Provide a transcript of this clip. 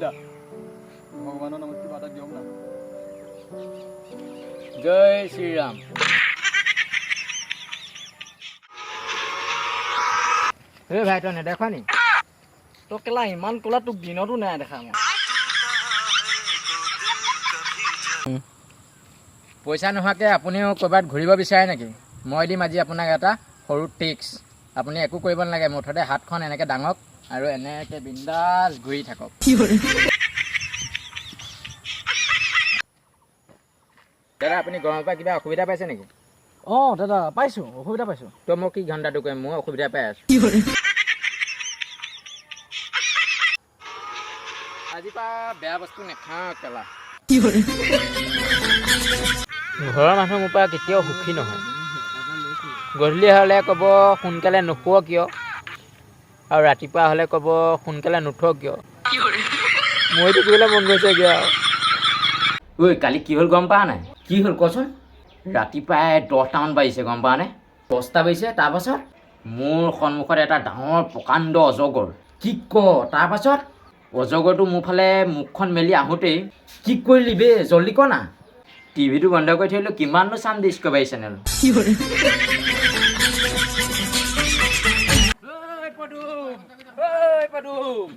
দা ভগৱানৰ নামত কিবা এটা দিয়ক না জয় শ্ৰীৰাম এই ভাই তই নেদেখা নি তই কেলা ইমান ক'লা তোক দিনতো নাই দেখা মই পইচা নোহোৱাকৈ আপুনিও ক'ৰবাত ঘূৰিব বিচাৰে নেকি মই দিম আজি আপোনাক এটা সৰু টিক্স আপুনি একো কৰিব নালাগে মুঠতে হাতখন এনেকৈ দাঙক আৰু এনেকৈ বিন্দাছ ঘূৰি থাকক দাদা আপুনি গৰমৰ পৰা কিবা অসুবিধা পাইছে নেকি অঁ দাদা পাইছোঁ অসুবিধা পাইছোঁ তই মোক কি ঘণ্টাটো কৰিম মই অসুবিধা পাই আছোঁ আজিৰ পৰা বেয়া বস্তু নেখাওঁ কেলা ঘৰৰ মানুহ মোৰ পৰা কেতিয়াও সুখী নহয় গধূলি হ'লে ক'ব সোনকালে নুশুৱ কিয় আৰু ৰাতিপুৱা হ'লে ক'ব সোনকালে নুঠ কিয় মই থাকিবলৈ মন গৈছেগৈ আৰু ঐ কালি কি হ'ল গম পাৱ নাই কি হ'ল কচোন ৰাতিপুৱাই 10টামান বাজিছে গম পাৱ নে 10টা বাজিছে তাৰপাছত মোৰ সন্মুখত এটা ডাঙৰ প্ৰকাণ্ড অজগৰ কি ক তাৰপাছত অজগৰটো মোৰ ফালে মুখখন মেলি আহোঁতেই কি কৰিলি বে জল্দি ক না টিভিটো বন্ধ কৰি থৈ দিলোঁ কিমাননো চাম ডিস্কভাৰী চেনেল পদুম